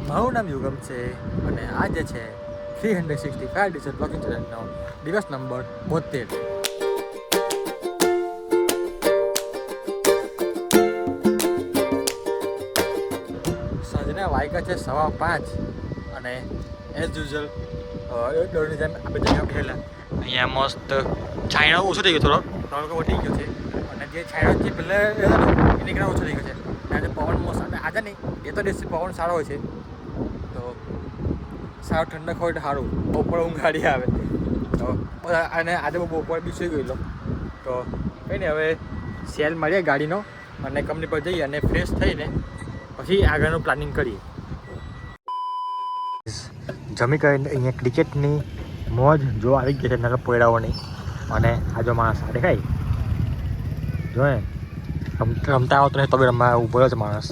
મારું નામ યુગમ છે અને આજે છે 365 ડિજિટલ બ્લોગિંગ ચેનલનો દિવસ નંબર 72. સાંજના વાગ્યા છે 5:15 અને એઝ યુઝ્યુઅલ દોડની જેમ આપણે જગ્યા બેઠેલા અહીંયા મસ્ત છાંયડો ઓછો થઈ ગયો, થોડો તડકો વધી ગયો છે અને જે છાંયડો જે પહેલાં એને ઘણા ઓછો થઈ ગયો છે. આજે પવન મસ્ત આજે નહીં, એ તો દિવસથી પવન સારો હોય છે, તો સારો ઠંડક હોય તો સારું. બપોર ઊંઘાડી આવે તો બધા, અને આજે બપોર બી સુઈ ગયેલો તો કંઈ નહીં, હવે સેલ મળીએ ગાડીનો અને કંપની પર જઈએ અને ફ્રેશ થઈને પછી આગળનું પ્લાનિંગ કરીએ. જમી કરીને અહીંયા ક્રિકેટની મોજ જો આવી ગઈ છે નકર પોયડાઓની. અને આ જો માણસ દેખાય જોએ રમતા આવતો નહીં તો બી રમવા ઊભો છે માણસ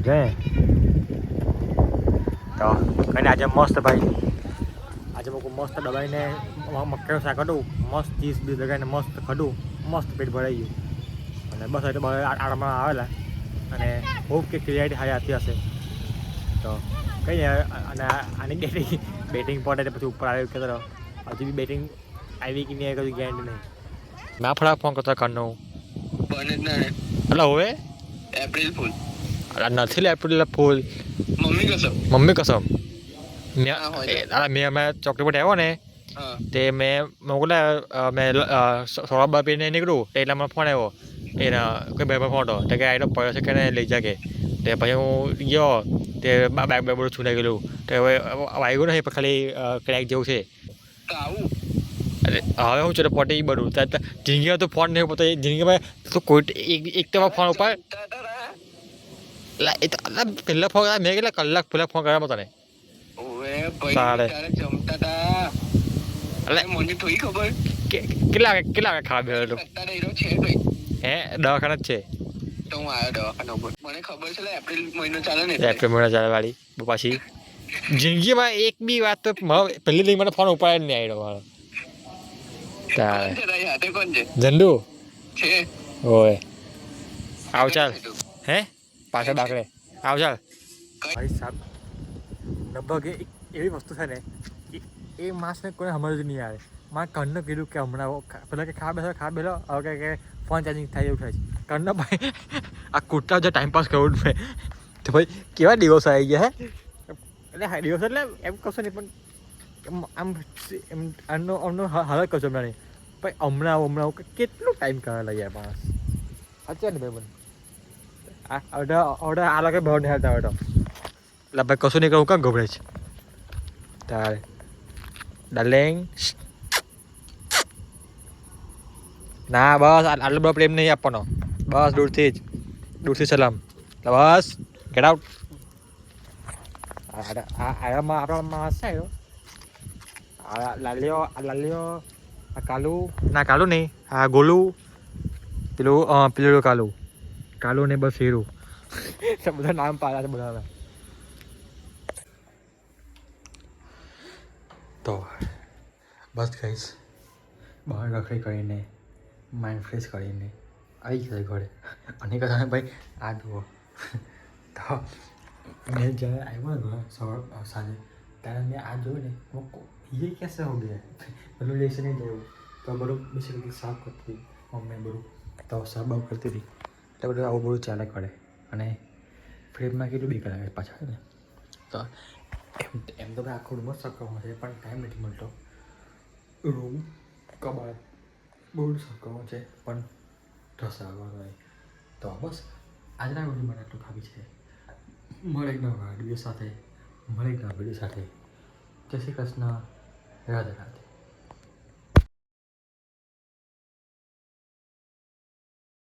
જોએ. તો કંઈ આજે મસ્ત ભાઈ, આજે મૂકું મસ્ત દબાઈને મકાઈનું શાક હતું, મસ્ત ચીઝ બી લગાવીને મસ્ત ખાધું, મસ્ત પેટ ભરાઈ ગયું અને બસ એટલે આરામમાં આવેલા અને ખૂબ કે ક્લિયરિટી સારી આવતી હશે તો કંઈ નહીં. અને આની બેટિંગ પડે પછી ઉપર આવ્યું કે હજુ બી બેટિંગ આવી કે નહીં કશું ગેરંટી નહીં. મેં ફળા ફોન કરતા કરનો એટલે હવે એપ્રિલ ફૂલ નથી એપ્રિલ ફૂલ મમ્મી કસમ. મેં ચોકડી પર આવ્યો ને તે મેં મોકલ્યા, મેં સોળા બાપીને નીકળું એટલે મને ફોન આવ્યો એના કોઈ ભાઈ ફોન હતો તો કે આટલો પડ્યો છે કે લઈ જાકે. તે પછી હું ગયો તે બાઇક બધું છૂટાઈ ગયેલું તો હવે વાગ્યું નહીં પણ ખાલી ક્રેક જેવું છે. અરે હવે હું છે પટી બધું જિંદગીમાં તો ફોન નહીં પોતે જિંદગીમાં તો કોઈ એક તો ફોન ઉપર એ તો પહેલા ફોન મેં કેટલા કલાક પહેલાં ફોન કર્યા તને તારે કેટલા વાગે ખાવા બેઠો હે? દવાખાના જ છે. એપ્રિલ મહિનો ચાલે વાળી પાછી જિંદગીમાં એક બી વાત તો પહેલી લઈ મને ફોન ઉપાડે જ નહીં આવ્યો મારો. તારે ઝંડુ ઓય આવ ચાલ હે પાછળ ડાકડે આવ ચાલ. ભાઈ સાહેબ લગભગ એવી વસ્તુ છે ને એ માણસને કોઈ સમજ જ નહીં આવે. મારે કન્ન કીધું કે હમણાં પેલા કે ખા બેલો હવે કે ફોન ચાર્જિંગ થાય એવું થાય છે. કન્ન ભાઈ આ કુર્તા જે ટાઈમપાસ કરવું જ મેં તો ભાઈ કેવા દિવસ આવી ગયા હે. એટલે હા દિવસ એટલે એમ કશો નહીં પણ આમ આમનો હાલત કશો હમણાં નહીં ભાઈ. હમણાં કેટલું ટાઈમ કરવા લાગ્યા માણસ સાચું ને ભાઈ મને આ લોકો ભાવ નહીં હાલતા હોય તો એટલે ભાઈ કશું નહીં કહું કાં ગભરાય છે તારે ડાર્લિંગ. ના બસ આટલો બધો પ્રેમ નહીં આપવાનો, બસ દૂરથી સલામ બસ ગેટ આઉટ. આપણા માણસ છે લાલ્યો આ કાલુ ના કાલુ નહીં આ ગોલું પેલું કાલુ ને બસ હીરું બધા નામ પાડ્યા છે બધા. તો બસ કહીશ બહાર રખડી કરીને માઇન્ડ ફ્રેશ કરીને આવી ગયા ઘરે. અને કદાચ ભાઈ આ જુઓ તો મેં જ્યારે આવ્યો ને ઘર સાંજે ત્યારે મેં આ જોયું ને એ કેસે હો ગયા પેલું લેશે નહીં જવું તો બધું બેસી સાફ કરતી મમ્મી બધું તો સાફ બાફ કરતી હતી એટલે બધું આવું બધું ચાલે કરે. અને ફ્રીજમાં કેટલું બી કલાક પાછા ને તો એમ તો ભાઈ આખો રૂમ જ સાફ કરવાનો છે પણ ટાઈમ નથી મળતો. રૂમ કબાટ બહુ સાફ કરવાનું છે પણ ઢસાવવાનું હોય તો બસ આજના વિડીયો મને આટલું ખાવી છે. મળે એક નવા વિડીયો સાથે જય શ્રી કૃષ્ણ, રાધે રાધે.